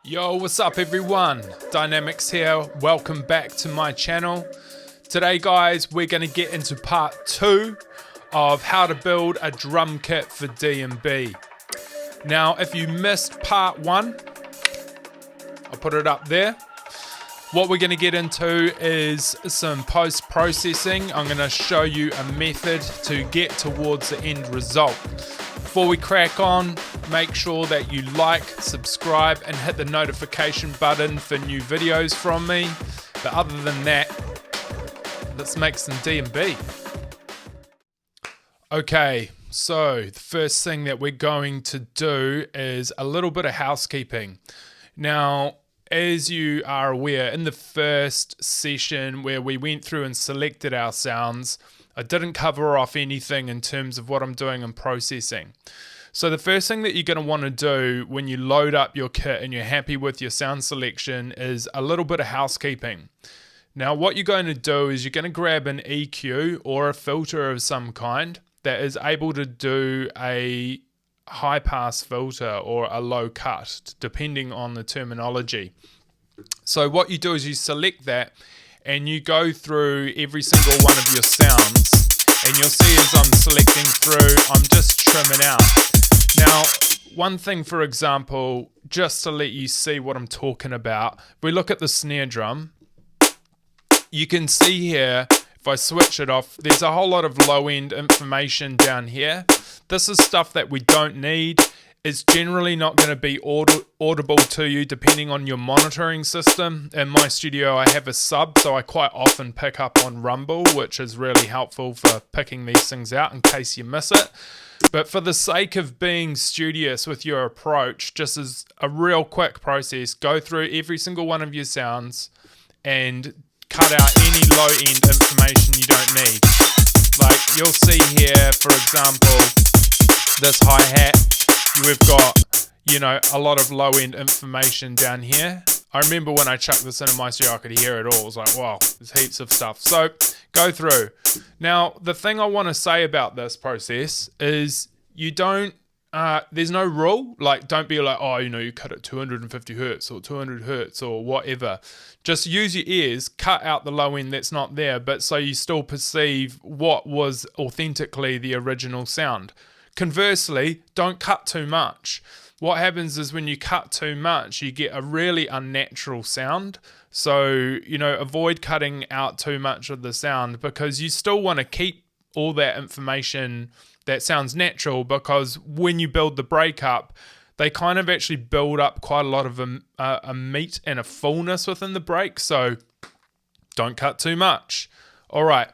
Yo, what's up everyone? Dynamics here. Welcome back to my channel. Today guys, we're going to get into part 2 of how to build a drum kit for DnB. Now, if you missed part 1, I'll put it up there. What we're going to get into is some post-processing. I'm going to show you a method to get towards the end result. Before we crack on, make sure that you like, subscribe, and hit the notification button for new videos from me. But other than that, let's make some DnB. Okay, so the first thing that we're going to do is a little bit of housekeeping. Now, as you are aware, in the first session where we went through and selected our sounds, I didn't cover off anything in terms of what I'm doing in processing. So the first thing that you're going to want to do when you load up your kit and you're happy with your sound selection is a little bit of housekeeping. Now what you're going to do is you're going to grab an EQ or a filter of some kind that is able to do a high pass filter or a low cut, depending on the terminology. So what you do is you select that and you go through every single one of your sounds, and you'll see as I'm selecting through, I'm just trimming out. Now, one thing, for example, just to let you see what I'm talking about, if we look at the snare drum, you can see here, if I switch it off, there's a whole lot of low-end information down here. This is stuff that we don't need. It's generally not going to be audible to you depending on your monitoring system. In my studio I have a sub, so I quite often pick up on rumble, which is really helpful for picking these things out in case you miss it. But for the sake of being studious with your approach, just as a real quick process, go through every single one of your sounds and cut out any low-end information you don't need. Like you'll see here, for example, this hi-hat. We've got, you know, a lot of low-end information down here. I remember when I chucked this into my studio, I could hear it all. It was like, wow, there's heaps of stuff. So go through. Now, the thing I want to say about this process is you don't, there's no rule. Like, don't be like, oh, you know, you cut it 250 hertz or 200 hertz or whatever. Just use your ears, cut out the low end that's not there, but so you still perceive what was authentically the original sound. Conversely, don't cut too much. What happens is when you cut too much, you get a really unnatural sound. So, you know, avoid cutting out too much of the sound because you still want to keep all that information that sounds natural, because when you build the breakup, they kind of actually build up quite a lot of a meat and a fullness within the break. So don't cut too much. All right.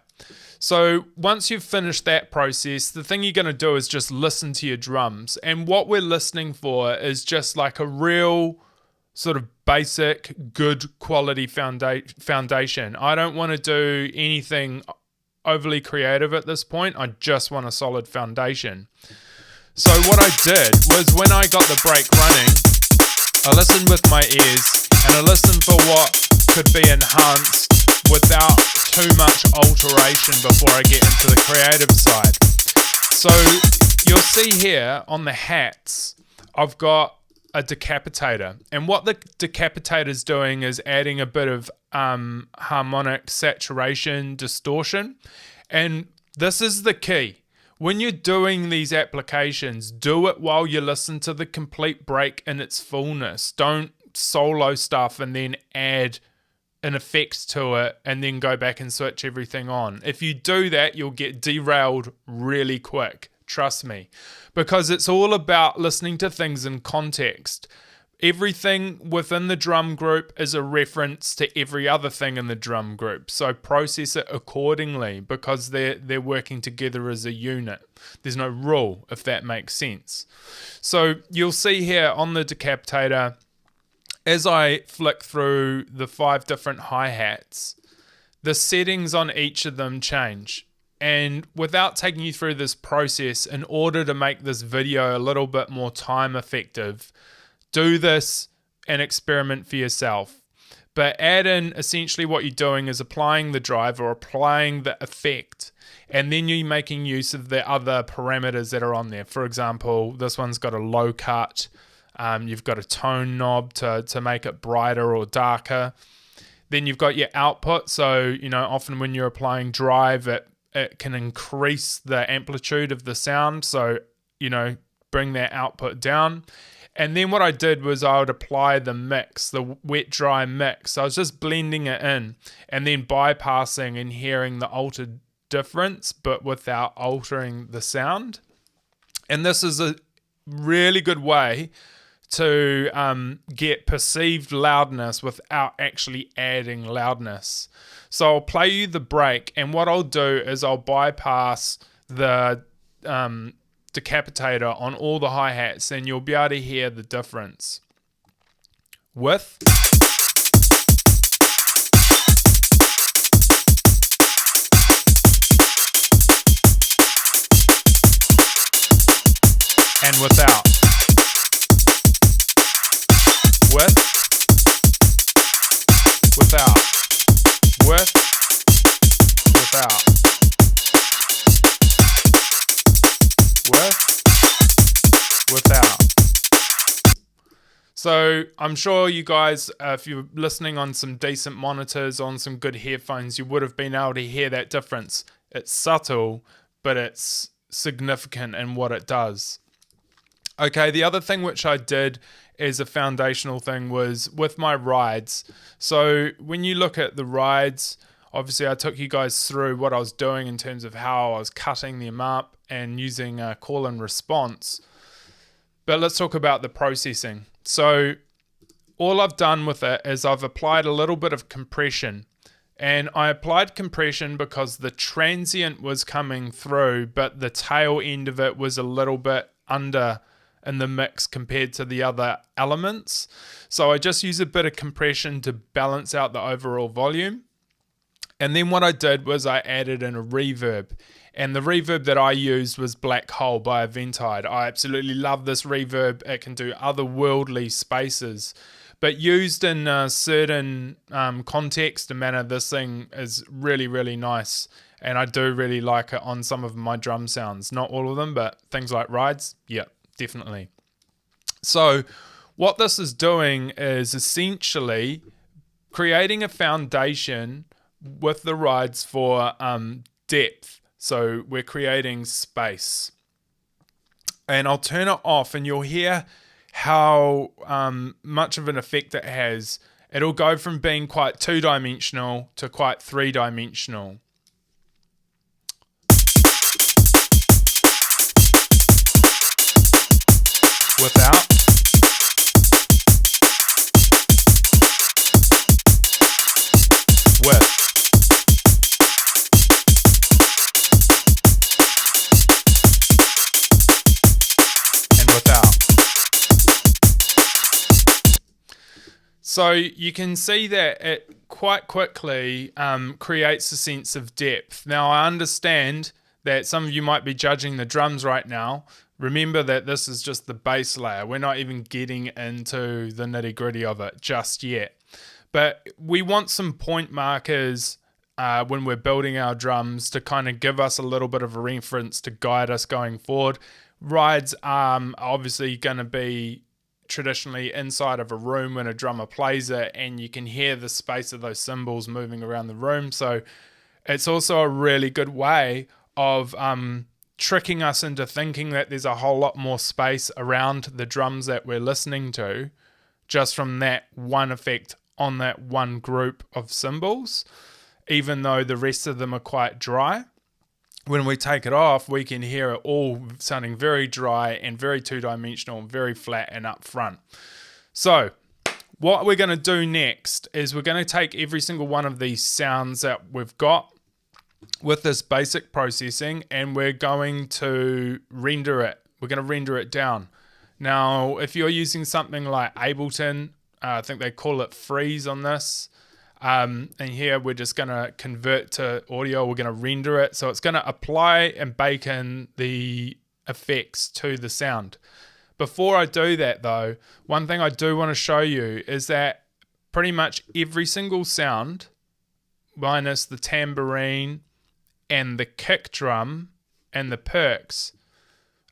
So once you've finished that process, the thing you're going to do is just listen to your drums. And what we're listening for is just like a real sort of basic, good quality foundation. I don't want to do anything overly creative at this point. I just want a solid foundation. So what I did was when I got the break running, I listened with my ears and I listened for what could be enhanced without too much alteration before I get into the creative side. So you'll see here on the hats, I've got a decapitator. And what the decapitator is doing is adding a bit of harmonic saturation, distortion. And this is the key. When you're doing these applications, do it while you listen to the complete break in its fullness. Don't solo stuff and then add an effect to it and then go back and switch everything on. If you do that, you'll get derailed really quick. Trust me. Because it's all about listening to things in context. Everything within the drum group is a reference to every other thing in the drum group. So process it accordingly because they're working together as a unit. There's no rule, if that makes sense. So you'll see here on the decapitator, as I flick through the 5 different hi-hats, the settings on each of them change. And without taking you through this process, in order to make this video a little bit more time effective, do this and experiment for yourself. But add in essentially what you're doing is applying the drive or applying the effect, and then you're making use of the other parameters that are on there. For example, this one's got a low cut, You've got a tone knob to make it brighter or darker. Then you've got your output. So, often when you're applying drive, it can increase the amplitude of the sound. So, bring that output down. And then what I did was I would apply the mix, the wet-dry mix. So I was just blending it in and then bypassing and hearing the altered difference, but without altering the sound. And this is a really good way to get perceived loudness without actually adding loudness. So I'll play you the break, and what I'll do is I'll bypass the decapitator on all the hi-hats, and you'll be able to hear the difference. With and without. With, without, with, without, with, without. So I'm sure you guys, if you're listening on some decent monitors, on some good headphones, you would have been able to hear that difference. It's subtle, but it's significant in what it does. Okay, the other thing which I did as a foundational thing was with my rides. So when you look at the rides, obviously I took you guys through what I was doing in terms of how I was cutting them up and using a call and response. But let's talk about the processing. So all I've done with it is I've applied a little bit of compression. And I applied compression because the transient was coming through, but the tail end of it was a little bit under in the mix compared to the other elements. So I just use a bit of compression to balance out the overall volume. And then what I did was I added in a reverb. And the reverb that I used was Black Hole by Eventide. I absolutely love this reverb. It can do otherworldly spaces. But used in a certain context and manner, this thing is really, really nice. And I do really like it on some of my drum sounds. Not all of them, but things like rides, yeah, definitely. So what this is doing is essentially creating a foundation with the rides for depth. So we're creating space. And I'll turn it off and you'll hear how much of an effect it has. It'll go from being quite two-dimensional to quite three-dimensional. Without. With. And without. So you can see that it quite quickly creates a sense of depth. Now I understand that some of you might be judging the drums right now. Remember that this is just the base layer. We're not even getting into the nitty-gritty of it just yet. But we want some point markers when we're building our drums to kind of give us a little bit of a reference to guide us going forward. Rides are obviously going to be traditionally inside of a room when a drummer plays it, and you can hear the space of those cymbals moving around the room. So it's also a really good way of tricking us into thinking that there's a whole lot more space around the drums that we're listening to just from that one effect on that one group of cymbals, even though the rest of them are quite dry. When we take it off, we can hear it all sounding very dry and very two-dimensional and very flat and up front. So what we're going to do next is we're going to take every single one of these sounds that we've got with this basic processing, and we're going to render it. We're going to render it down. Now, if you're using something like Ableton, I think they call it freeze on this. And here we're just going to convert to audio. We're going to render it. So it's going to apply and bake in the effects to the sound. Before I do that though, one thing I do want to show you is that pretty much every single sound, minus the tambourine and the kick drum and the perks,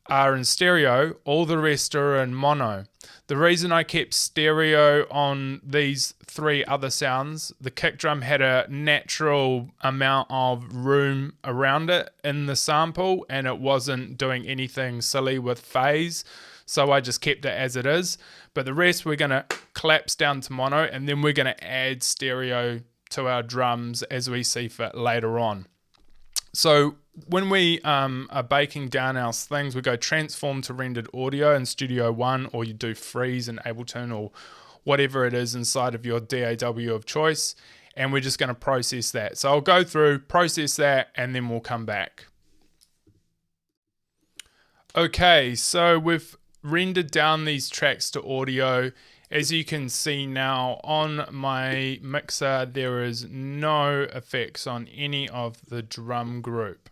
are in stereo, all the rest are in mono. The reason I kept stereo on these 3 other sounds, the kick drum had a natural amount of room around it in the sample and it wasn't doing anything silly with phase, so I just kept it as it is. But the rest we're going to collapse down to mono, and then we're going to add stereo to our drums as we see fit later on. So when we are baking down our things, we go transform to rendered audio in Studio One, or you do freeze in Ableton or whatever it is inside of your DAW of choice, and we're just going to process that. So I'll go through, process that, and then we'll come back. Okay, so we've rendered down these tracks to audio. As you can see now on my mixer, there is no effects on any of the drum group.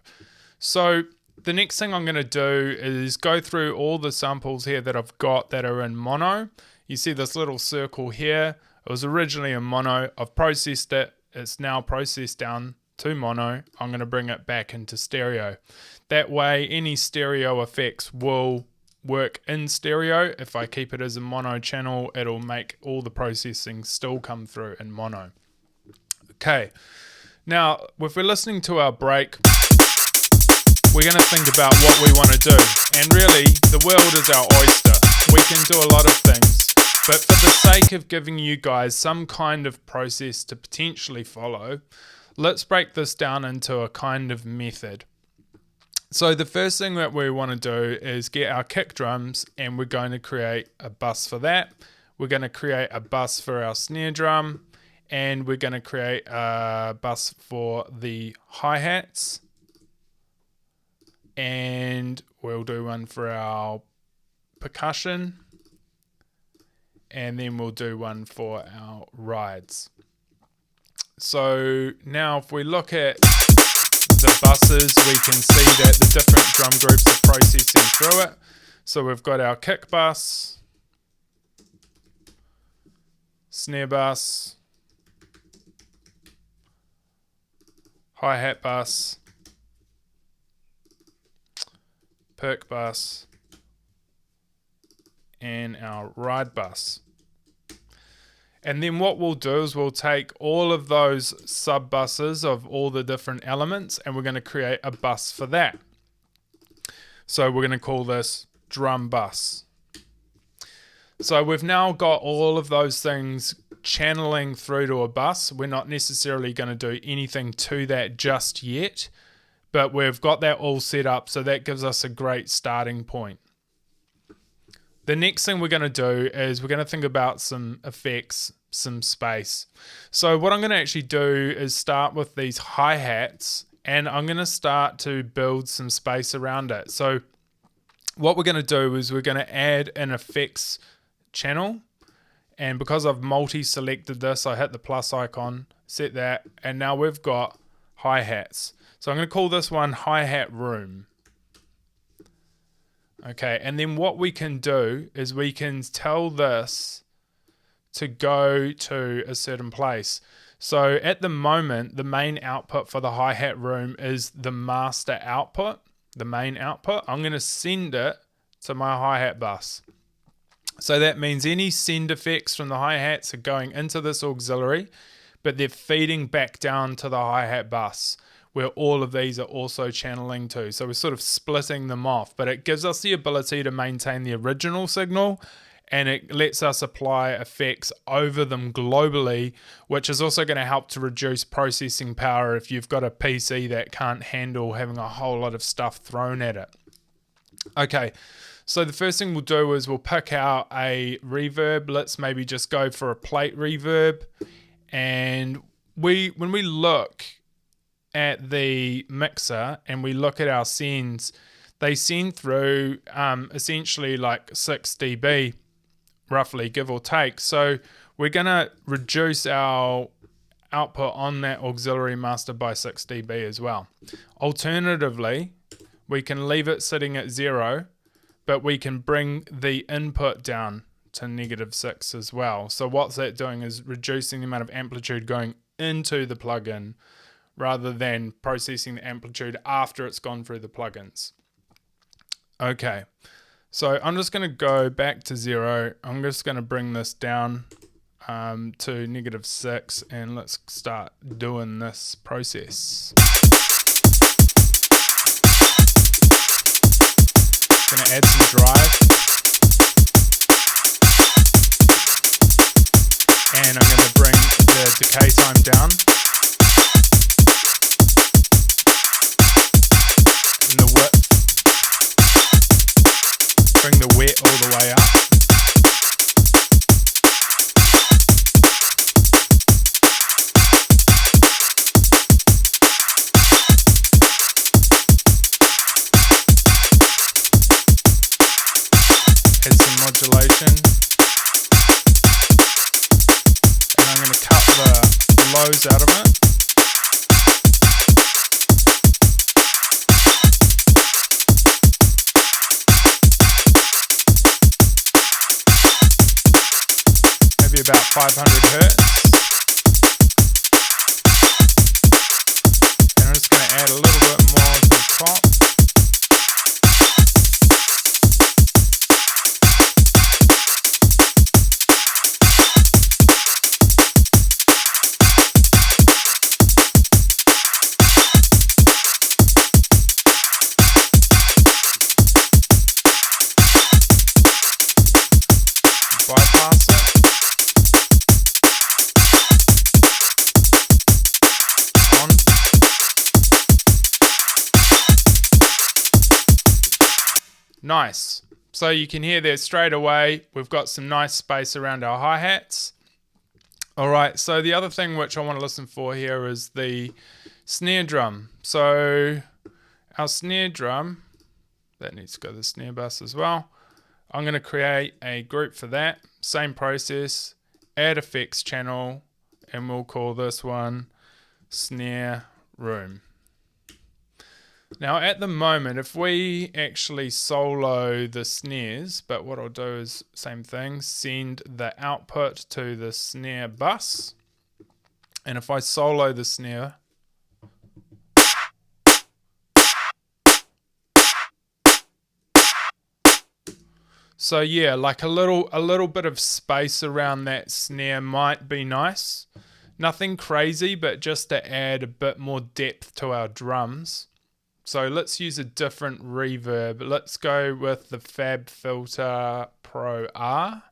So the next thing I'm going to do is go through all the samples here that I've got that are in mono. You see this little circle here. It was originally in mono. I've processed it. It's now processed down to mono. I'm going to bring it back into stereo. That way, any stereo effects will work in stereo. If I keep it as a mono channel, it'll make all the processing still come through in mono. Okay, now if we're listening to our break, we're going to think about what we want to do. And really, the world is our oyster. We can do a lot of things. But for the sake of giving you guys some kind of process to potentially follow, let's break this down into a kind of method. So the first thing that we want to do is get our kick drums, and we're going to create a bus for that. We're going to create a bus for our snare drum, and we're going to create a bus for the hi-hats, and we'll do one for our percussion, and then we'll do one for our rides. So now if we look at the buses, we can see that the different drum groups are processing through it. So we've got our kick bus, snare bus, hi-hat bus, perc bus, and our ride bus. And then what we'll do is we'll take all of those sub buses of all the different elements, and we're going to create a bus for that. So we're going to call this drum bus. So we've now got all of those things channeling through to a bus. We're not necessarily going to do anything to that just yet, but we've got that all set up, so that gives us a great starting point. The next thing we're going to do is we're going to think about some effects, some space. So what I'm going to actually do is start with these hi-hats, and I'm going to start to build some space around it. So what we're going to do is we're going to add an effects channel, and because I've multi-selected this, I hit the plus icon, set that, and now we've got hi-hats. So I'm going to call this one hi-hat room. Okay, and then what we can do is we can tell this to go to a certain place. So at the moment, the main output for the hi-hat room is the master output, the main output. I'm going to send it to my hi-hat bus. So that means any send effects from the hi-hats are going into this auxiliary, but they're feeding back down to the hi-hat bus, where all of these are also channeling to. So we're sort of splitting them off, but it gives us the ability to maintain the original signal, and it lets us apply effects over them globally, which is also going to help to reduce processing power if you've got a PC that can't handle having a whole lot of stuff thrown at it. Okay, so the first thing we'll do is we'll pick out a reverb. Let's maybe just go for a plate reverb, and when we look at the mixer and we look at our sends, they send through essentially like 6 dB, roughly, give or take. So we're going to reduce our output on that auxiliary master by 6 dB as well. Alternatively, we can leave it sitting at 0, but we can bring the input down to -6 as well. So what's that doing is reducing the amount of amplitude going into the plugin, rather than processing the amplitude after it's gone through the plugins. Okay, so I'm just going to go back to 0. I'm just going to bring this down to -6, and let's start doing this process. Going to add some drive, and I'm going to bring the decay time down, and the width, bring the wet all the way up. Modulation, and I'm going to cut the lows out of it. Maybe about 500 hertz, and I'm just going to add a little bit more to the top. Bypass it. On. Nice. So you can hear there straight away, we've got some nice space around our hi-hats. All right, so the other thing which I want to listen for here is the snare drum. So our snare drum, that needs to go to the snare bus as well. I'm going to create a group for that. Same process, add effects channel, and we'll call this one Snare Room. Now at the moment, if we actually solo the snares, but what I'll do is same thing, send the output to the snare bus. And if I solo the snare, so yeah, like a little bit of space around that snare might be nice. Nothing crazy, but just to add a bit more depth to our drums. So let's use a different reverb. Let's go with the Fab Filter Pro R.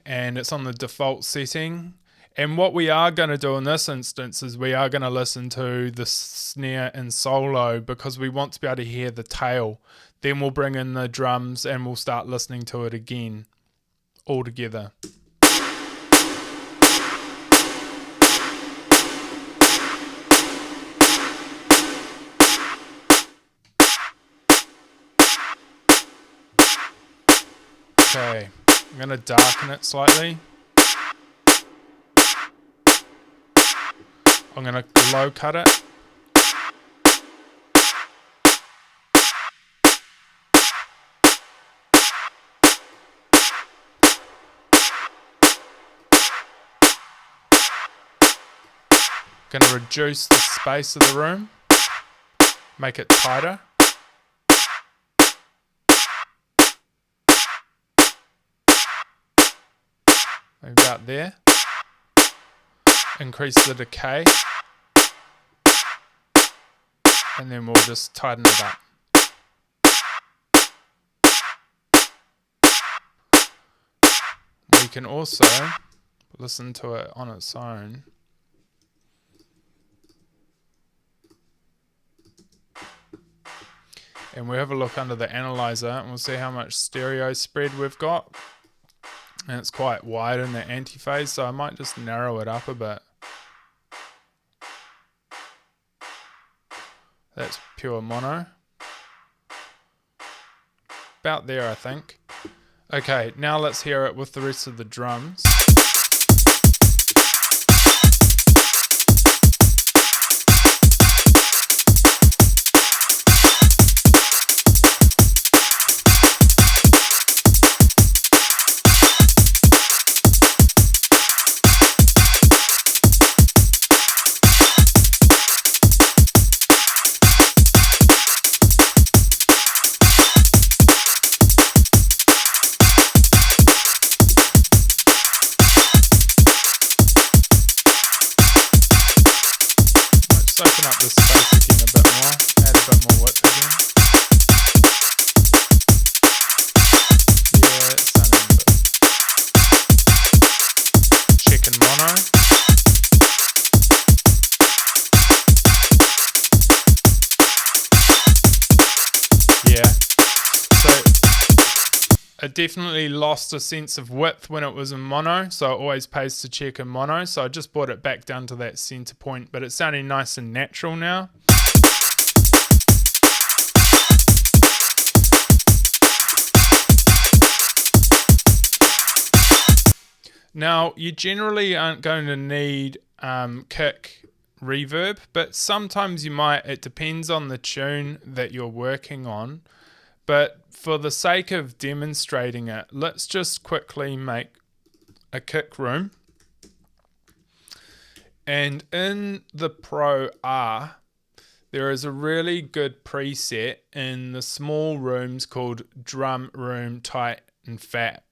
And it's on the default setting. And what we are going to do in this instance is we are going to listen to the snare in solo because we want to be able to hear the tail. Then we'll bring in the drums and we'll start listening to it again all together. Okay, I'm going to darken it slightly. I'm going to low cut it. Going to reduce the space of the room, make it tighter. Maybe about there. Increase the decay. And then we'll just tighten it up. We can also listen to it on its own. And we'll have a look under the analyzer and we'll see how much stereo spread we've got. And it's quite wide in the antiphase, so I might just narrow it up a bit. That's pure mono. About there, I think. Okay, now let's hear it with the rest of the drums. open up the space again a bit more, add a bit more width again. Yeah, it's sounding a bit. Check in mono. Yeah, so it definitely lost a sense of width when it was in mono, so it always pays to check in mono. So I just brought it back down to that center point, but it's sounding nice and natural now. Now, you generally aren't going to need kick reverb, but sometimes you might. It depends on the tune that you're working on. But for the sake of demonstrating it, let's just quickly make a kick room. And in the Pro R, there is a really good preset in the small rooms called Drum Room Tight and Fat.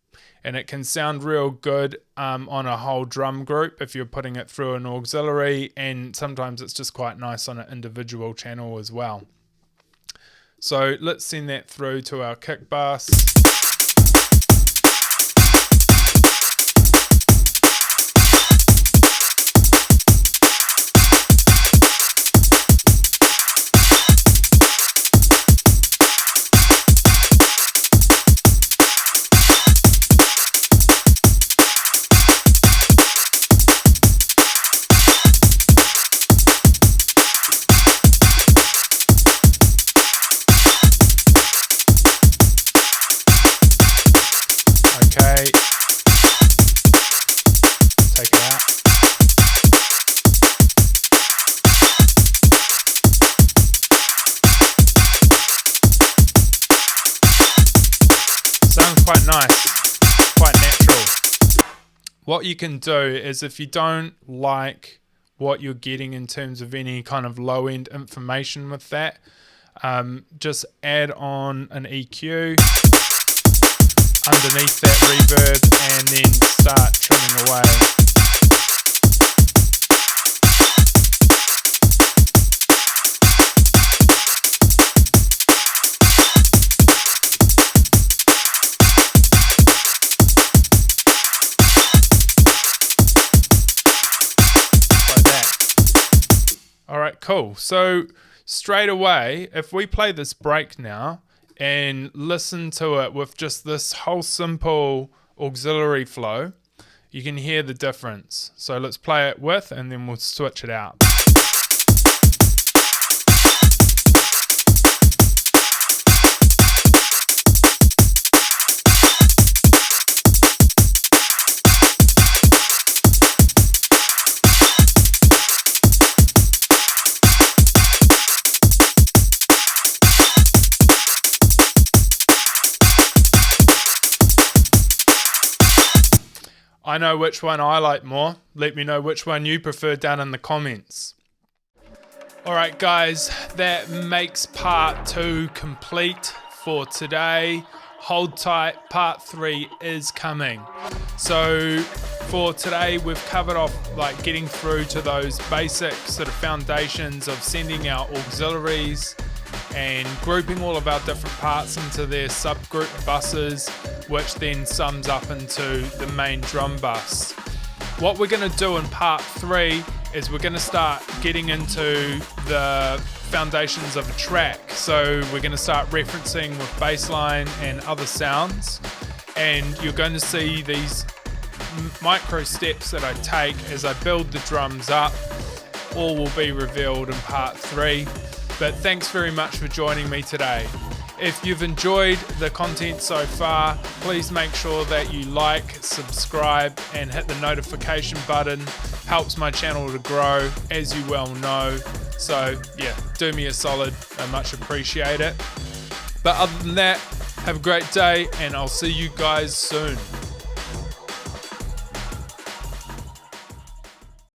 And it can sound real good on a whole drum group if you're putting it through an auxiliary, and sometimes it's just quite nice on an individual channel as well. So let's send that through to our kick bass. Okay, take it out. Sounds quite nice, quite natural. What you can do is, if you don't like what you're getting in terms of any kind of low-end information with that, just add on an EQ underneath that reverb and then start trimming away. Like that. Alright, cool. So straight away, if we play this break now, and listen to it with just this whole simple auxiliary flow, you can hear the difference. So let's play it with, and then we'll switch it out. I know which one I like more. Let me know which one you prefer down in the comments. Alright guys, that makes part 2 complete for today. Hold tight, part 3 is coming. So for today we've covered off like getting through to those basic sort of foundations of sending out auxiliaries and grouping all of our different parts into their subgroup buses, which then sums up into the main drum bus. What we're going to do in part 3 is we're going to start getting into the foundations of a track. So we're going to start referencing with bass line and other sounds, and you're going to see these micro steps that I take as I build the drums up. All will be revealed in part 3. But thanks very much for joining me today. If you've enjoyed the content so far, please make sure that you like, subscribe, and hit the notification button. Helps my channel to grow, as you well know. So yeah, do me a solid, I much appreciate it. But other than that, have a great day, and I'll see you guys soon.